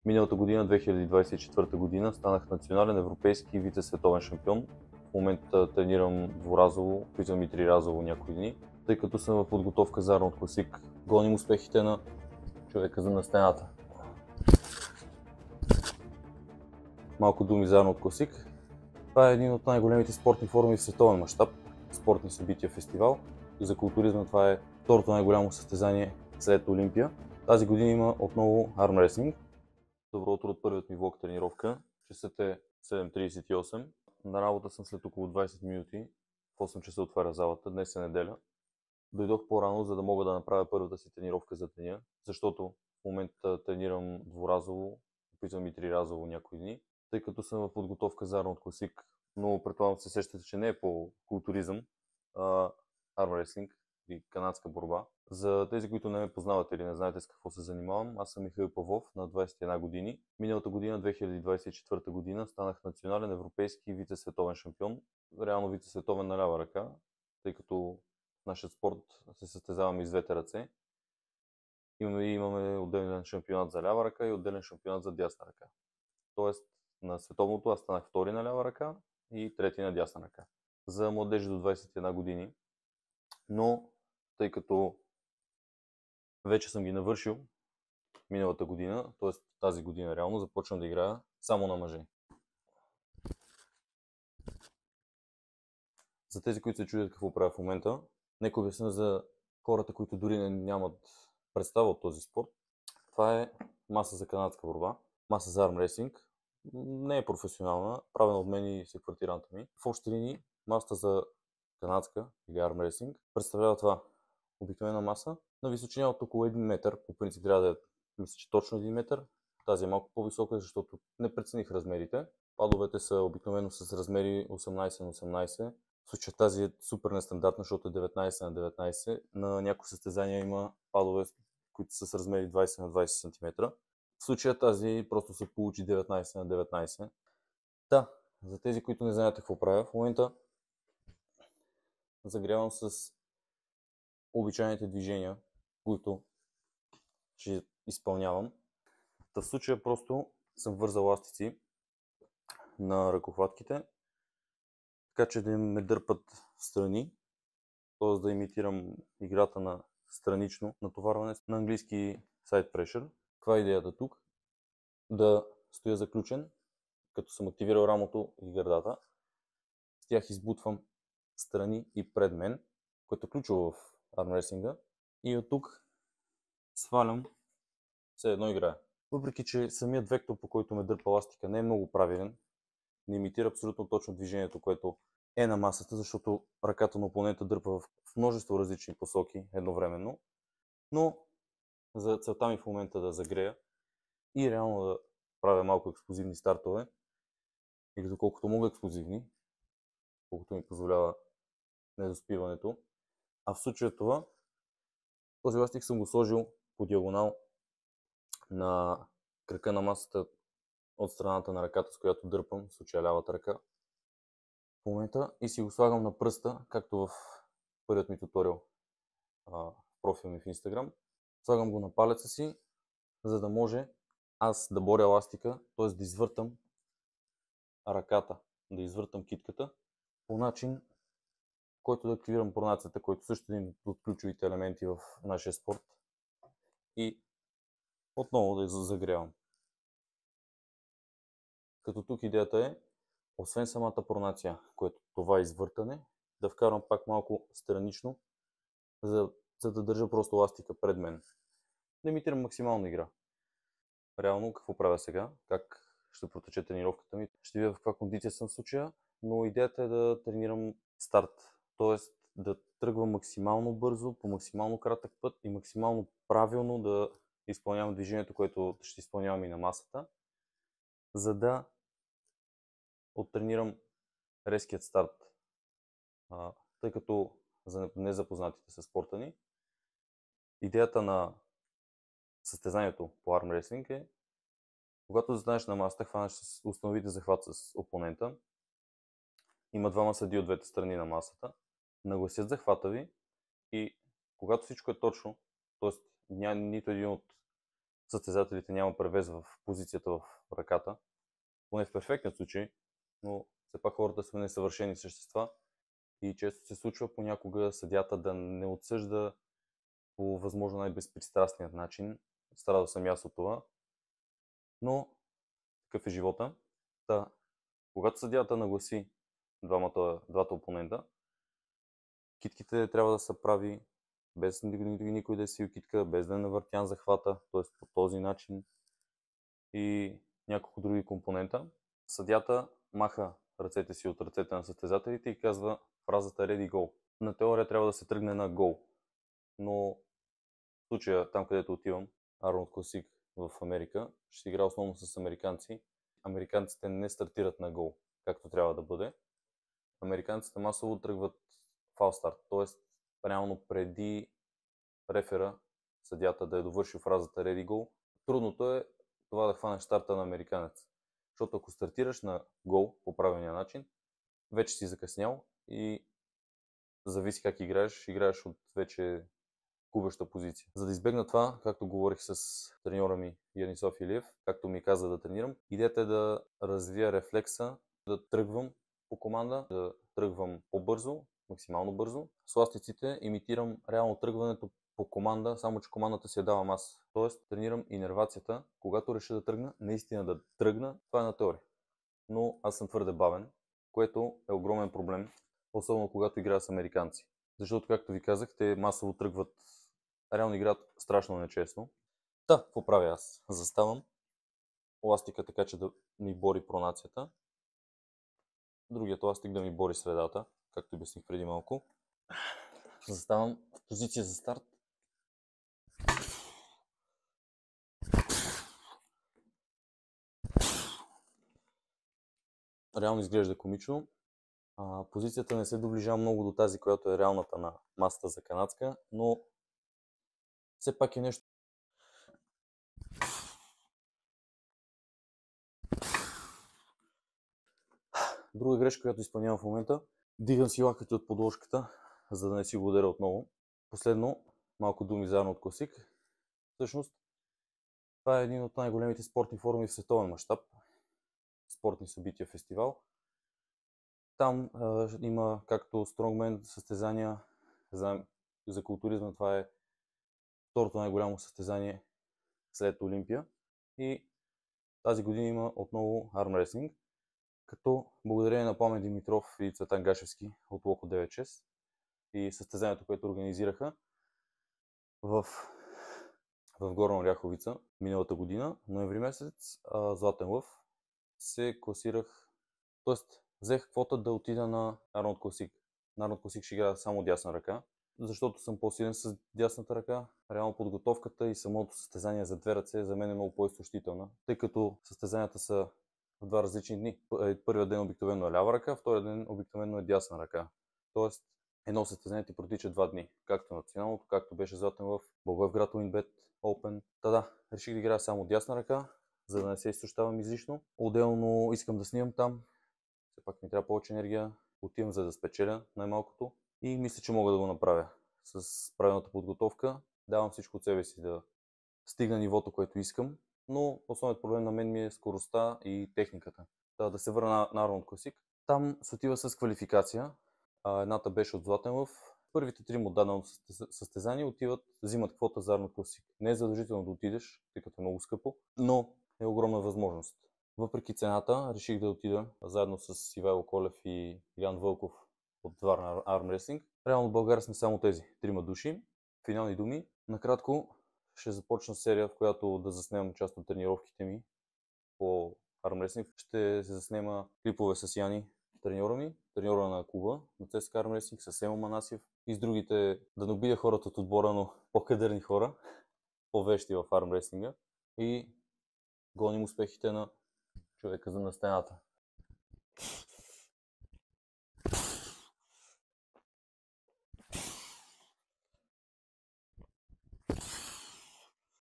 Миналата година, 2024 година, станах национален европейски и вице-световен шампион. В момента тренирам двуразово, опитвам и триразово някои дни, тъй като съм в подготовка за Арнолд Класик. Гоним успехите на човека на стената. Малко думи за Арнолд Класик. Това е един от най-големите спортни форуми в световен мащаб, спортни събития, фестивал. За културизма това е второто най-голямо състезание след Олимпия. Тази година има отново армрестлинг. Добро утро от първият ми влог тренировка. Часът е 7:38. На работа съм след около 20 минути. В 8 часа отваря залата. Днес е неделя. Дойдох по-рано, за да мога да направя първата си тренировка за деня, защото в момента тренирам двуразово, опитвам и триразово някои дни, тъй като съм в подготовка за Арнолд Класик. Но предполагам се сещате, че не е по културизъм, а армрестлинг и канадска борба. За тези, които не ме познавате или не знаете с какво се занимавам, аз съм Михаил Павлов, на 21 години. Миналата година, 2024 година, станах национален европейски и вице-световен шампион. Реално вице-световен на лява ръка, тъй като в нашия спорт се състезаваме и с двете ръце. Имаме отделен шампионат за лява ръка и отделен шампионат за дясна ръка. Тоест на световното аз станах втори на лява ръка и трети на дясна ръка. За младежи до 21 години. Но тъй като вече съм ги навършил миналата година, т.е. тази година реално, започвам да играя само на мъже. За тези, които се чудят какво правя в момента, нека обясня за хората, които дори нямат представа от този спорт. Това е маса за канадска борба, маса за армрестлинг. Не е професионална, правена от мен и съквартиранта ми. В общи линии масата за канадска или армрестлинг представлява това: обикновена маса на височина от около 1 метър. По принцип трябва да е, мисля, че точно 1 метър. Тази е малко по-висока, защото не прецених размерите. Падовете са обикновено с размери 18 на 18. В случая тази е супер нестандартна, защото е 19 на 19. На някои състезания има падове, които са с размери 20 на 20 см. В случая тази просто се получи 19 на 19. Да, за тези, които не знаете какво правя, в момента загрявам с обичайните движения, които ще изпълнявам. В случая просто съм вързал ластици на ръкохватките, така че да ме дърпат страни, т.е. да имитирам играта на странично натоварване, на английски side pressure. Каква е идеята тук? Да стоя заключен, като съм активирал рамото и гърдата. С тях избутвам страни и пред мен, което е ключово в армрестлинга. И от тук свалям, все едно играя. Въпреки че самият вектор, по който ме дърпа ластика, не е много правилен, не имитира абсолютно точно движението, което е на масата, защото ръката на опонента дърпа в множество различни посоки едновременно. Но за целта ми в момента да загрея и реално да правя малко експлозивни стартове, или доколкото мога експлозивни, колкото ми позволява недоспиването. А в случая това, този ластик съм го сложил по диагонал на крака на масата от страната на ръката, с която дърпам, в случая лявата ръка в момента, и си го слагам на пръста, както в първият ми туториал в профила ми в Instagram. Слагам го на палеца си, за да може аз да боря ластика, т.е. да извъртам ръката, да извъртам китката по начин, който да активирам пронацията, който също е един от ключовите елементи в нашия спорт, и отново да я загрявам. Като тук идеята е, освен самата пронация, което това извъртане, да вкарам пак малко странично, за да държа просто ластика пред мен. Да имитирам максимална игра. Реално какво правя сега, как ще протече тренировката ми, ще видя в каква кондиция съм в случая, но идеята е да тренирам старт, т.е. да тръгвам максимално бързо, по максимално кратък път и максимално правилно да изпълнявам движението, което ще изпълнявам и на масата, за да оттренирам резкият старт. Тъй като за незапознатите със спорта ни, идеята на състезанието по армрестлинг е, когато застанеш на масата, хванеш с установите захват с опонента, има двама съдии от двете страни на масата, нагласят захвата ви и когато всичко е точно, т.е. няма нито един от състезателите няма превес в позицията в ръката, поне в перфектният случай, но все пак хората са несъвършени същества и често се случва понякога съдията да не отсъжда по възможно най-безпристрастният начин. Страдал съм аз от това, но такъв е живота. Когато съдията нагласи двата опонента, китките трябва да са прави, без никой да е свил китка, без да е навъртян захвата, т.е. по този начин и няколко други компонента. Съдията маха ръцете си от ръцете на състезателите и казва фразата Ready Go. На теория трябва да се тръгне на Go, но в случая, там където отивам, Arnold Classic в Америка, ще игра основно с американци. Американците не стартират на Go, както трябва да бъде. Американците масово тръгват фал старт, т.е. реално преди рефера, съдята да е довършил фразата Ready Go. Трудното е това да хванеш старта на американец. Защото ако стартираш на Go по правилния начин, вече си закъснял и зависи как играеш от вече губеща позиция. За да избегна това, както говорих с треньора ми Янисов Илиев, както ми каза да тренирам, идеята е да развия рефлекса, да тръгвам по команда, да тръгвам по-бързо, максимално бързо. С ластиците имитирам реално тръгването по команда, само че командата си я давам аз. Тоест тренирам инервацията, когато реша да тръгна, наистина да тръгна, това е на теория. Но аз съм твърде бавен, което е огромен проблем, особено когато играя с американци. Защото, както ви казах, те масово тръгват, реално играят страшно нечестно. Какво правя аз? Заставам ластика така, че да ми бори пронацията. Другият ластик да ми бори средата, както обясних преди малко. Заставам в позиция за старт. Реално изглежда комично. Позицията не се доближава много до тази, която е реалната на масата за канадска, но все пак е нещо. Друга грешка, която изпълнявам в момента, дигам си лакътите от подложката, за да не си го ударя отново. Последно, малко думи за Arnold Classic. Всъщност, това е един от най-големите спортни форуми в световен мащаб. Спортни събития, фестивал. Там има както стронгмен състезания, знаем, за културизма това е второто най-голямо състезание след Олимпия. И тази година има отново армрестлинг, като благодарение на Пламен Димитров и Цветан Гашевски от Локо 96 и състезанието, което организираха в Горна Оряховица миналата година, ноември месец, Златен лъв, се класирах, т.е. взех квота да отида на Arnold Classic. На Arnold Classic ще играя само дясна ръка, защото съм по-силен с дясната ръка. Реално подготовката и самото състезание за две ръце за мен е много по-изтощителна, тъй като състезанията са в два различни дни. Първият ден обикновено е лява ръка, вторият ден обикновено е дясна ръка. Тоест, едно състезание ти протича 2 дни, както националното, както беше Златен лъв, Благоевград Уинбет Open. Реших да играя само дясна ръка, за да не се изтощавам излишно. Отделно искам да снимам там, все пак ми трябва повече енергия, отивам за да спечеля най-малкото и мисля, че мога да го направя. С правилната подготовка давам всичко от себе си да стигна нивото, което искам, но основният проблем на мен ми е скоростта и техниката. Да се върна на Arnold Classic. Там се отива с квалификация. Едната беше от Златен лъв. Първите 3 от дадено състезание взимат квота за Arnold Classic. Не е задължително да отидеш, тъй като е много скъпо, но е огромна възможност. Въпреки цената, реших да отида заедно с Ивайло Колев и Ян Вълков от Варна Армрестлинг. Реално в България сме само тези 3 души. Финални думи. Накратко, ще започна серия, в която да заснемам част от тренировките ми по армрестлинг. Ще се заснема клипове с Яни, треньора ми, треньора на клуба на ЦСКА Армрестлинг, с Емо Манасиев и с другите, да не обидя хората от отбора, но по-кадърни хора, по-вещи в армрестлинга и гоним успехите на човека на стената.